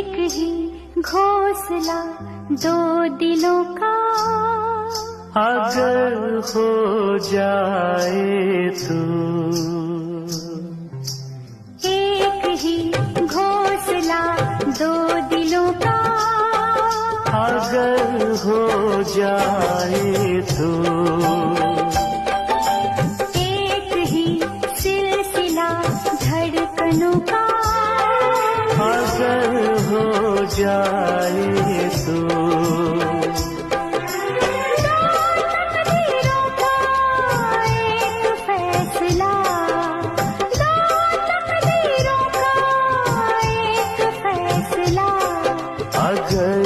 एक ही घोंसला दो दिलों का, अगर हो जाए तो एक ही घोंसला दो दिलों का, अगर हो जाए तो एक ही सिलसिला धड़कनों का, अगर हो जाए तो तकदीरों का एक फैसला, दो तकदीरों का एक फैसला, अगर